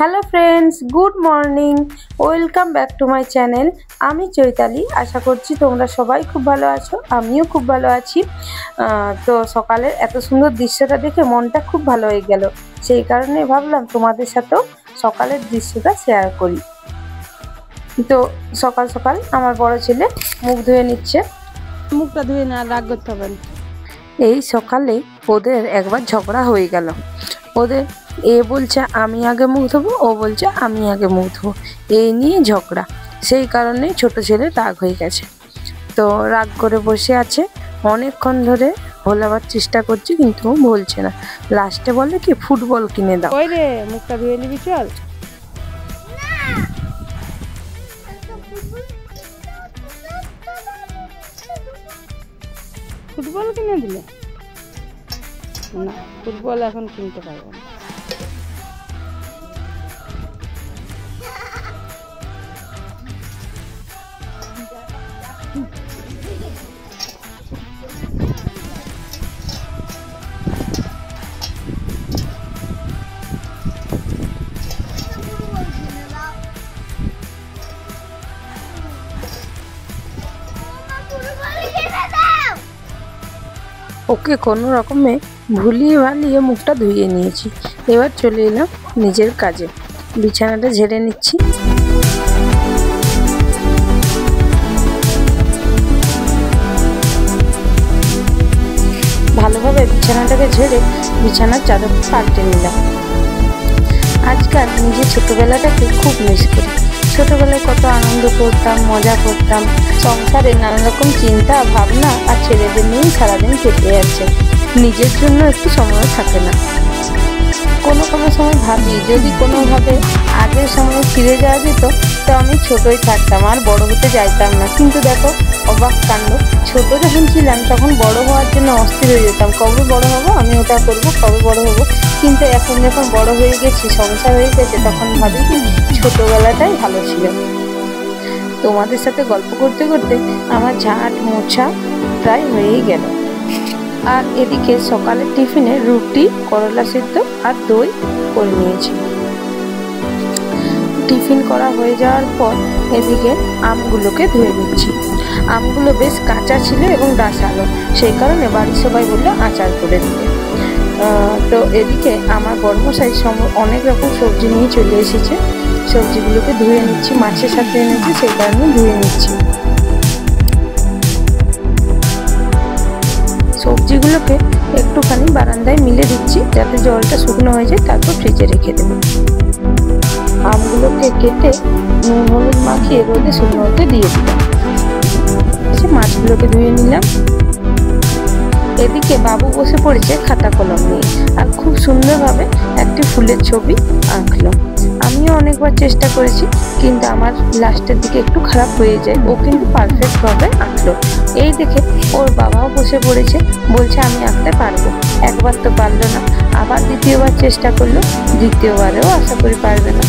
Hello friends, good morning. Welcome back to my channel. আমি চৈতালি। আশা করছি তোমরা সবাই খুব ভালো আছো, আমিও খুব ভালো আছি। তো সকালের এত সুন্দর দৃশ্যটা দেখে মনটা খুব ভালো হয়ে গেল, সেই কারণে ভাবলাম তোমাদের সাথেও সকালের দৃশ্যটা শেয়ার করি। তো সকাল সকাল আমার বড় ছেলে মুখ ধুয়ে নিচ্ছে। মুখটা ধুয়ে না, রাগ করতে হবে না। এই সকালে ওদের একবার ঝগড়া হয়ে গেল। ওদের এ বলছে আমি আগে মুখ ধোবো, ও বলছে আমি আগে মুখ ধোবো, এই নিয়ে ঝগড়া। সেই কারণে ছোট ছেলে রাগ হয়ে গেছে। তো রাগ করে বসে আছে অনেকক্ষণ ধরে, ভোলাবার চেষ্টা করছি কিন্তু ও বলছে না। লাস্টে বলে কি ফুটবল কিনে দাও। ওই রে, মুখটা ধুয়ে নিবি, চল। ফুটবল কিনে দিলে না, ফুটবল এখন কিনতে পারবো না। ওকে কোনো রকমে ভুলিয়ে ভালিয়ে মুখটা ধুয়ে নিয়েছি। এবার চলে এলাম নিজের কাজে, বিছানাটা ঝেড়ে নিচ্ছি। ভালোভাবে বিছানাটাকে ঝেড়ে বিছানার চাদর পাল্টে নিলাম। আজকাল নিজের ছোটবেলাটাকে খুব মিস করি। ছোটবেলায় কত আনন্দ করতাম, মজা করতাম। সংসারে নানা রকম চিন্তা ভাবনা আর ছেলেদের নিয়েই সারাদিন কেটে যাচ্ছে, নিজের জন্য একটু সময় থাকে না। কোনো সময় ভাবি যদি কোনোভাবে আগের সময় ফিরে যাওয়া যেত তো আমি ছোটই থাকতাম, আর বড় হতে চাইতাম না। কিন্তু দেখো অবাক কাণ্ড, ছোট যখন ছিলাম তখন বড় হওয়ার জন্য অস্থির হয়ে যেতাম, কবে বড় হবো, আমি ওটা করবো, কবে বড় হবো। কিন্তু এখন যখন বড় হয়ে গেছি, সংসার হয়ে গেছে, তখন ভাবি কি ছোটবেলাটাই ভালো ছিল। তোমাদের সাথে গল্প করতে করতে আমার ঝাঁট মোছা প্রায় হয়েই গেল। আর এদিকে সকালের টিফিনে রুটি, করলা সিদ্ধ আর দই করে নিয়েছি। টিফিন করা হয়ে যাওয়ার পর এদিকে আমগুলোকে ধুয়ে নিচ্ছি। আমগুলো বেশ কাঁচা ছিল এবং ডাসালো, সেই কারণে বাড়ির সবাই বললো আচার করে দিতে। তো এদিকে আমার বড়মশাই অনেক রকম সবজি নিয়ে চলে এসেছে। সবজিগুলোকে ধুয়ে নিচ্ছি, মাছের সাথে এনেছি সেই কারণে ধুয়ে নিচ্ছি। সবজিগুলোকে একটুখানি বারান্দায় মিলে দিচ্ছি যাতে জলটা শুকনো হয়ে যায়, তারপর ফ্রিজে রেখে দেবো। আমগুলোকে কেটে নুন হলুদ মাখিয়ে রোদে শুকনো হতে দিয়ে দিলাম। মাছগুলোকে ধুয়ে নিলাম। এদিকে বাবু বসে পড়েছে খাতা কলম নিয়ে আর খুব সুন্দরভাবে একটি ফুলের ছবি আঁকলো। আমিও অনেকবার চেষ্টা করেছি কিন্তু আমার লাস্টের দিকে একটু খারাপ হয়ে যায়, ও কিন্তু পারফেক্টভাবে আঁকলো। এই দেখে ওর বাবাও বসে পড়েছে, বলছে আমি আঁকতে পারবো। একবার তো পারলো না, আবার দ্বিতীয়বার চেষ্টা করলো, দ্বিতীয়বারেও আশা করি পারবে না।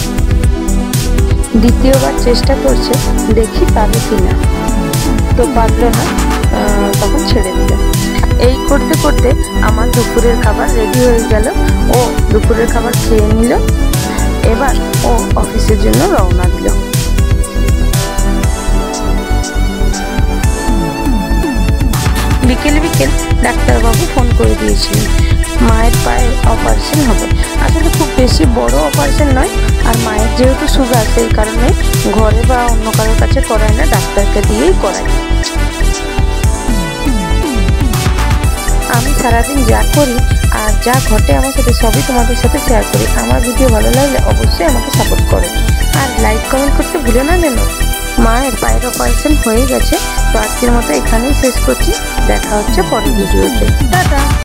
দ্বিতীয়বার চেষ্টা করছে, দেখি পাবে কিনা। তো পারলো না, তখন ছেড়ে দিল। এই করতে করতে আমার দুপুরের খাবার রেডি হয়ে গেল। ও দুপুরের খাবার খেয়ে নিল, এবার ও অফিসের জন্য রওনা দিল। বিকেল ডাক্তারবাবু ফোন করে দিয়েছিলেন, মায়ের পায়ে অপারেশন হবে। আসলে খুব বেশি বড় অপারেশন নয়, আর মায়ের যেহেতু সুগার, সেই কারণে ঘরে বা অন্য কারোর কাছে করায় না, ডাক্তারকে দিয়েই করায়। আমি সারাদিন যা করি আর যা ঘটে আমার সাথে সবই তোমাদের সাথে শেয়ার করি। আমার ভিডিও ভালো লাগলে অবশ্যই আমাকে সাপোর্ট করো আর লাইক কমেন্ট করতে ভুলো না যেন। মায়ের পায়ের অপারেশন হয়ে গেছে। তো আজকের মতো এখানেই শেষ করছি, দেখা হচ্ছে পরের ভিডিওতে। টাটা।